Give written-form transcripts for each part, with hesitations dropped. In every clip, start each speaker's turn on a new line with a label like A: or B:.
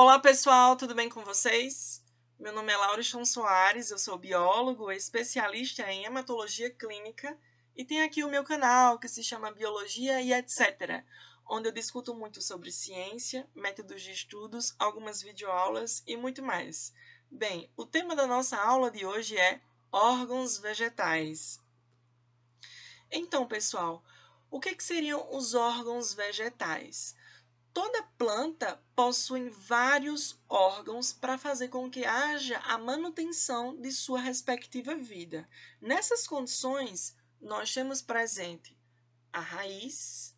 A: Olá pessoal, tudo bem com vocês? Meu nome é Lauriston Soares, eu sou biólogo, especialista em hematologia clínica e tenho aqui o meu canal que se chama Biologia e etc., onde eu discuto muito sobre ciência, métodos de estudos, algumas videoaulas e muito mais. Bem, o tema da nossa aula de hoje é órgãos vegetais. Então, pessoal, o que seriam os órgãos vegetais? Toda planta possui vários órgãos para fazer com que haja a manutenção de sua respectiva vida. Nessas condições, nós temos presente a raiz,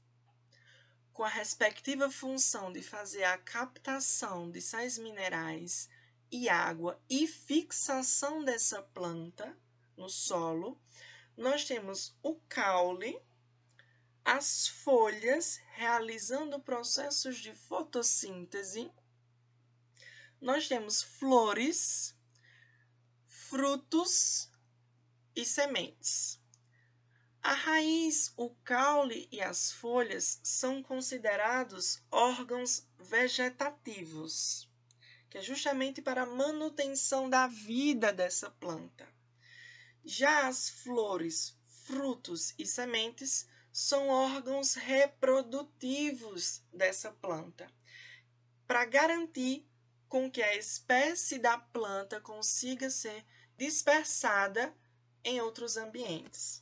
A: com a respectiva função de fazer a captação de sais minerais e água e fixação dessa planta no solo. Nós temos o caule, as folhas realizando processos de fotossíntese. Nós temos flores, frutos e sementes. A raiz, o caule e as folhas são considerados órgãos vegetativos, que é justamente para a manutenção da vida dessa planta. Já as flores, frutos e sementes são órgãos reprodutivos dessa planta, para garantir com que a espécie da planta consiga ser dispersada em outros ambientes.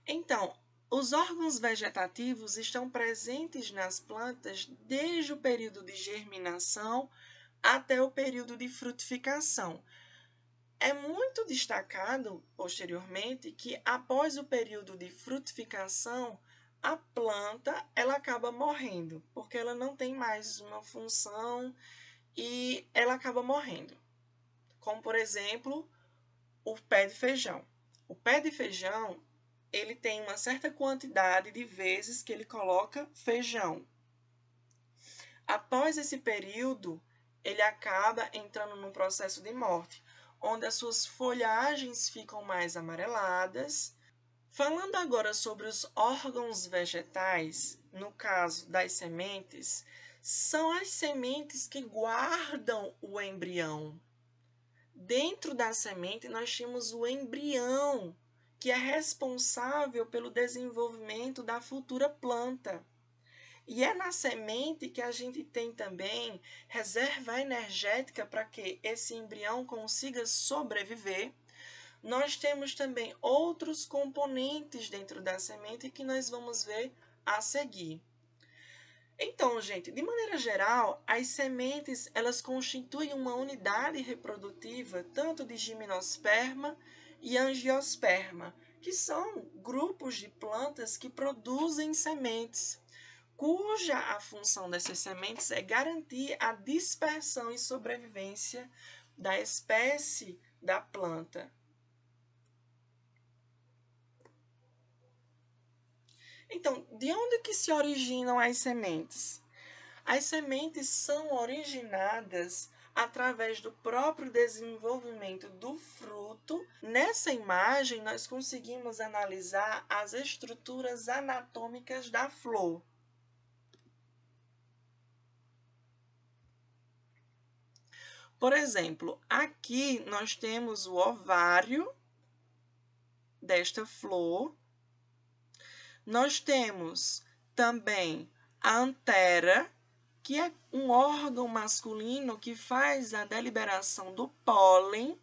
A: Então, os órgãos vegetativos estão presentes nas plantas desde o período de germinação até o período de frutificação. É muito destacado, posteriormente, que após o período de frutificação, a planta ela acaba morrendo, porque ela não tem mais uma função e ela acaba morrendo. Como, por exemplo, o pé de feijão. O pé de feijão, ele tem uma certa quantidade de vezes que ele coloca feijão. Após esse período, ele acaba entrando num processo de morte, onde as suas folhagens ficam mais amareladas. Falando agora sobre os órgãos vegetais, no caso das sementes, são as sementes que guardam o embrião. Dentro da semente, nós temos o embrião, que é responsável pelo desenvolvimento da futura planta. E é na semente que a gente tem também reserva energética para que esse embrião consiga sobreviver. Nós temos também outros componentes dentro da semente que nós vamos ver a seguir. Então, gente, de maneira geral, as sementes elas constituem uma unidade reprodutiva tanto de gimnosperma e angiosperma, que são grupos de plantas que produzem sementes, cuja a função dessas sementes é garantir a dispersão e sobrevivência da espécie da planta. Então, de onde que se originam as sementes? As sementes são originadas através do próprio desenvolvimento do fruto. Nessa imagem, nós conseguimos analisar as estruturas anatômicas da flor. Por exemplo, aqui nós temos o ovário desta flor. Nós temos também a antera, que é um órgão masculino que faz a deliberação do pólen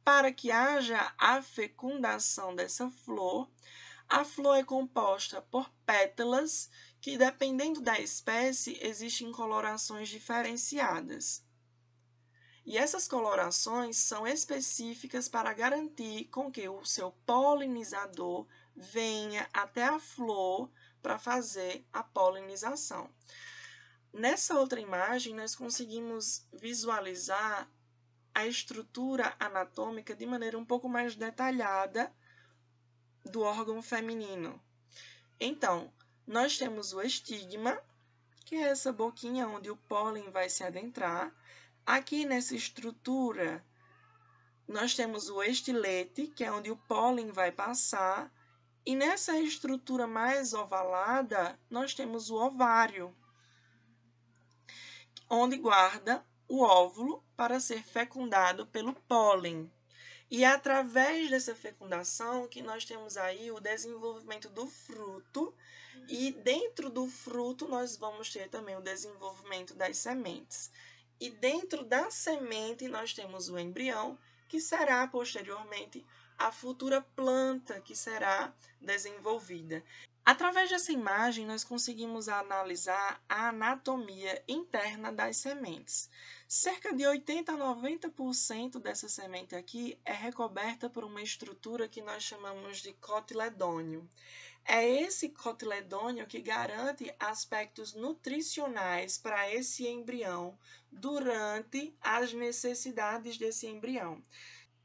A: para que haja a fecundação dessa flor. A flor é composta por pétalas que, dependendo da espécie, existem colorações diferenciadas. E essas colorações são específicas para garantir com que o seu polinizador venha até a flor para fazer a polinização. Nessa outra imagem, nós conseguimos visualizar a estrutura anatômica de maneira um pouco mais detalhada do órgão feminino. Então, nós temos o estigma, que é essa boquinha onde o pólen vai se adentrar. Aqui nessa estrutura, nós temos o estilete, que é onde o pólen vai passar. E nessa estrutura mais ovalada, nós temos o ovário. onde guarda o óvulo para ser fecundado pelo pólen. E é através dessa fecundação que nós temos aí o desenvolvimento do fruto, e dentro do fruto nós vamos ter também o desenvolvimento das sementes. E dentro da semente nós temos o embrião, que será posteriormente a futura planta que será desenvolvida. Através dessa imagem, nós conseguimos analisar a anatomia interna das sementes. Cerca de 80 a 90% dessa semente aqui é recoberta por uma estrutura que nós chamamos de cotiledônio. É esse cotiledônio que garante aspectos nutricionais para esse embrião durante as necessidades desse embrião.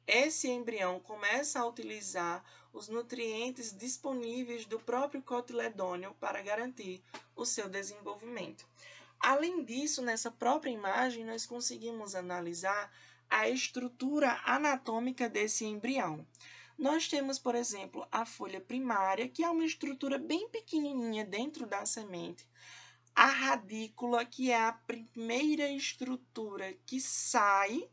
A: Esse embrião começa a utilizar os nutrientes disponíveis do próprio cotiledônio para garantir o seu desenvolvimento. Além disso, nessa própria imagem, nós conseguimos analisar a estrutura anatômica desse embrião. Nós temos, por exemplo, a folha primária, que é uma estrutura bem pequenininha dentro da semente. A radícula, que é a primeira estrutura que sai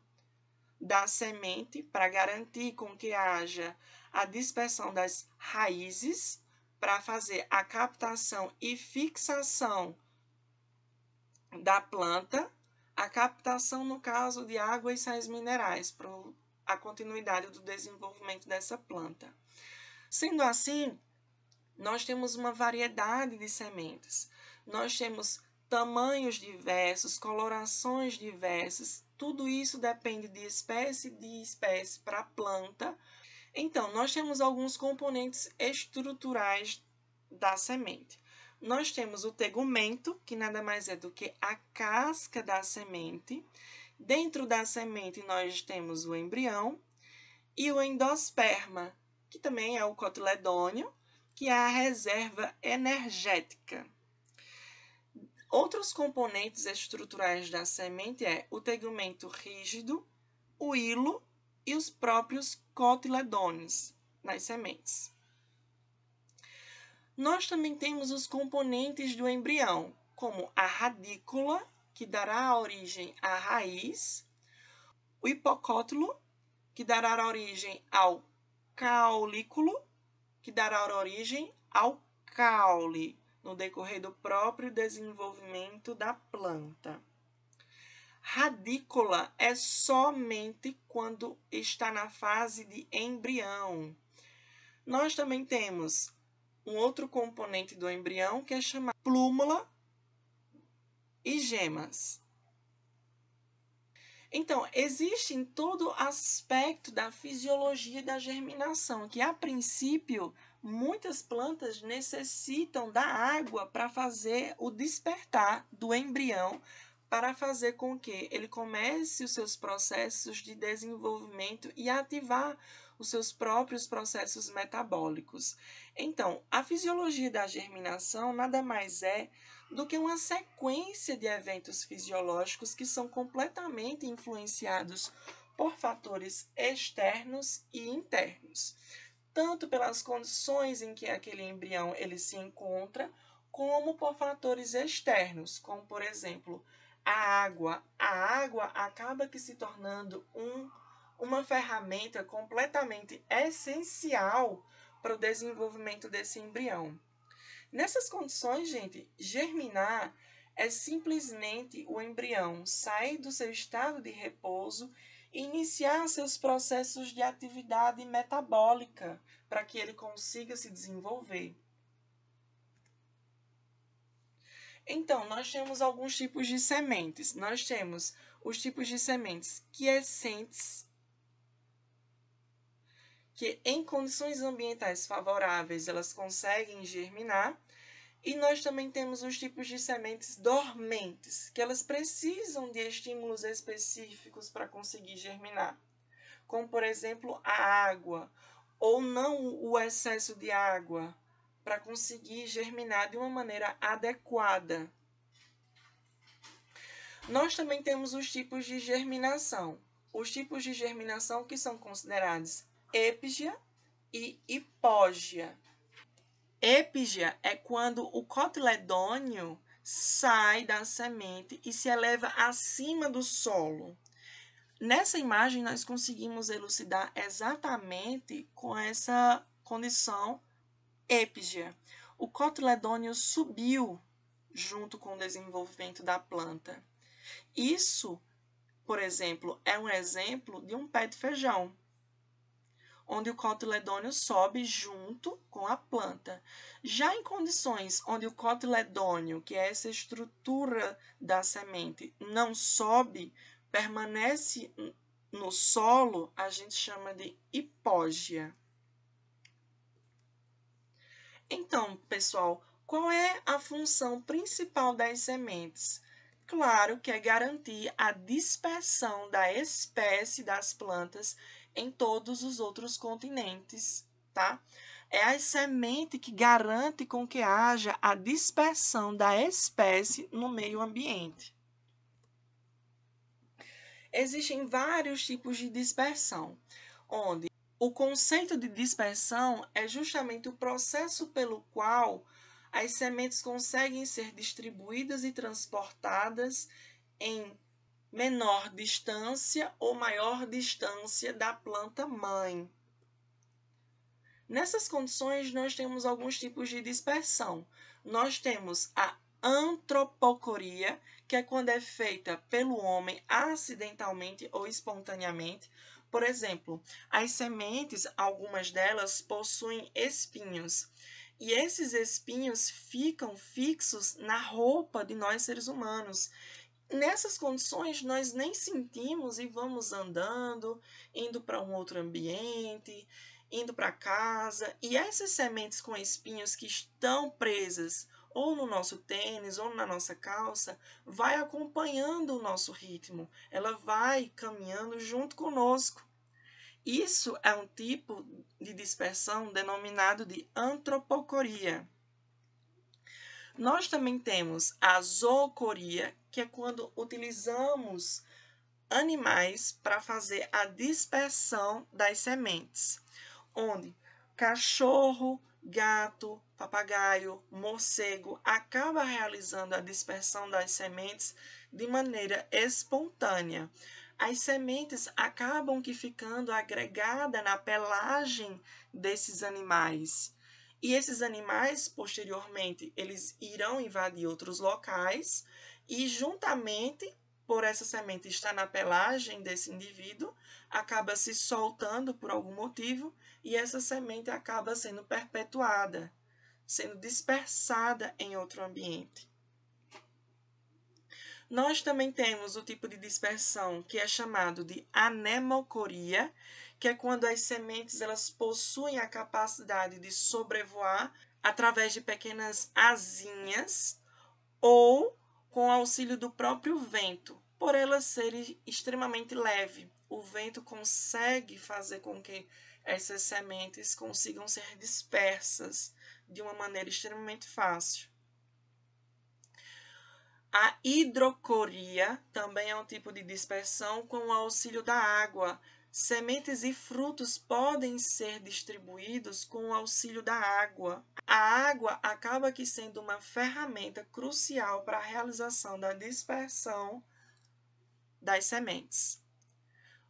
A: da semente para garantir com que haja a dispersão das raízes, para fazer a captação e fixação da planta, a captação no caso de água e sais minerais, para a continuidade do desenvolvimento dessa planta. Sendo assim, nós temos uma variedade de sementes. Nós temos tamanhos diversos, colorações diversas, tudo isso depende de espécie para a planta. Então, nós temos alguns componentes estruturais da semente. Nós temos o tegumento, que nada mais é do que a casca da semente. Dentro da semente, nós temos o embrião e o endosperma, que também é o cotiledônio, que é a reserva energética. Outros componentes estruturais da semente é o tegumento rígido, o hilo e os próprios cotiledôneos nas sementes. Nós também temos os componentes do embrião, como a radícula, que dará origem à raiz, o hipocótilo, que dará origem ao caulículo, que dará origem ao caule, no decorrer do próprio desenvolvimento da planta. Radícula é somente quando está na fase de embrião. Nós também temos um outro componente do embrião que é chamado plúmula e gemas. Então, existe em todo aspecto da fisiologia da germinação, que a princípio muitas plantas necessitam da água para fazer o despertar do embrião, para fazer com que ele comece os seus processos de desenvolvimento e ativar os seus próprios processos metabólicos. Então, a fisiologia da germinação nada mais é do que uma sequência de eventos fisiológicos que são completamente influenciados por fatores externos e internos, tanto pelas condições em que aquele embrião ele se encontra, como por fatores externos, como por exemplo, a água. A água acaba que se tornando uma ferramenta completamente essencial para o desenvolvimento desse embrião. Nessas condições, gente, germinar é simplesmente o embrião sair do seu estado de repouso e iniciar seus processos de atividade metabólica para que ele consiga se desenvolver. Então, nós temos alguns tipos de sementes. Nós temos os tipos de sementes quiescentes, que em condições ambientais favoráveis elas conseguem germinar. E nós também temos os tipos de sementes dormentes, que elas precisam de estímulos específicos para conseguir germinar, como, por exemplo, a água, ou não o excesso de água, para conseguir germinar de uma maneira adequada. Nós também temos os tipos de germinação. Os tipos de germinação que são considerados epígia e hipógia. Epígia é quando o cotiledônio sai da semente e se eleva acima do solo. Nessa imagem, nós conseguimos elucidar exatamente com essa condição épigea. O cotiledônio subiu junto com o desenvolvimento da planta. Isso, por exemplo, é um exemplo de um pé de feijão, onde o cotiledônio sobe junto com a planta. Já em condições onde o cotiledônio, que é essa estrutura da semente, não sobe, permanece no solo, a gente chama de hipógea. Então, pessoal, qual é a função principal das sementes? Claro que é garantir a dispersão da espécie das plantas em todos os outros continentes, tá? É a semente que garante com que haja a dispersão da espécie no meio ambiente. Existem vários tipos de dispersão, onde o conceito de dispersão é justamente o processo pelo qual as sementes conseguem ser distribuídas e transportadas em menor distância ou maior distância da planta mãe. Nessas condições, nós temos alguns tipos de dispersão. Nós temos a antropocoria, que é quando é feita pelo homem acidentalmente ou espontaneamente. Por exemplo, as sementes, algumas delas possuem espinhos, e esses espinhos ficam fixos na roupa de nós seres humanos. Nessas condições, nós nem sentimos e vamos andando, indo para um outro ambiente, indo para casa, e essas sementes com espinhos que estão presas ou no nosso tênis ou na nossa calça, vai acompanhando o nosso ritmo, ela vai caminhando junto conosco. Isso é um tipo de dispersão denominado de antropocoria. Nós também temos a zoocoria, que é quando utilizamos animais para fazer a dispersão das sementes, onde cachorro, gato, papagaio, morcego acaba realizando a dispersão das sementes de maneira espontânea. As sementes acabam que ficando agregadas na pelagem desses animais. E esses animais, posteriormente, eles irão invadir outros locais e, juntamente, por essa semente estar na pelagem desse indivíduo, acaba se soltando por algum motivo e essa semente acaba sendo perpetuada, sendo dispersada em outro ambiente. Nós também temos o tipo de dispersão que é chamado de anemocoria, que é quando as sementes elas possuem a capacidade de sobrevoar através de pequenas asinhas ou com auxílio do próprio vento. Por ela ser extremamente leve, o vento consegue fazer com que essas sementes consigam ser dispersas de uma maneira extremamente fácil. A hidrocoria também é um tipo de dispersão com o auxílio da água. Sementes e frutos podem ser distribuídos com o auxílio da água. A água acaba aqui sendo uma ferramenta crucial para a realização da dispersão das sementes.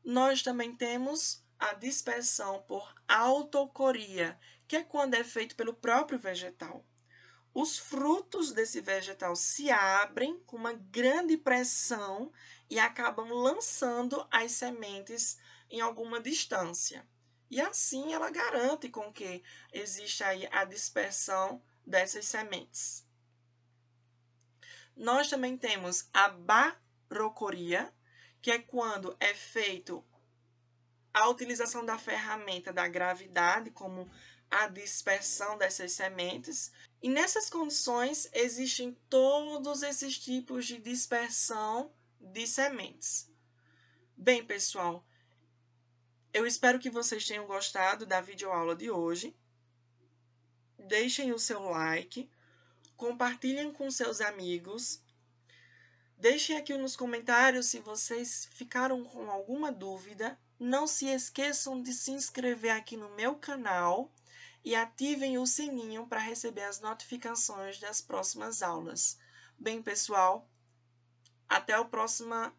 A: Nós também temos a dispersão por autocoria, que é quando é feito pelo próprio vegetal. Os frutos desse vegetal se abrem com uma grande pressão e acabam lançando as sementes em alguma distância. E assim ela garante com que exista aí a dispersão dessas sementes. Nós também temos a barocoria, que é quando é feito a utilização da ferramenta da gravidade como a dispersão dessas sementes. E nessas condições existem todos esses tipos de dispersão de sementes. Bem, pessoal, eu espero que vocês tenham gostado da videoaula de hoje. Deixem o seu like, compartilhem com seus amigos. Deixem aqui nos comentários se vocês ficaram com alguma dúvida. Não se esqueçam de se inscrever aqui no meu canal e ativem o sininho para receber as notificações das próximas aulas. Bem, pessoal, até a próxima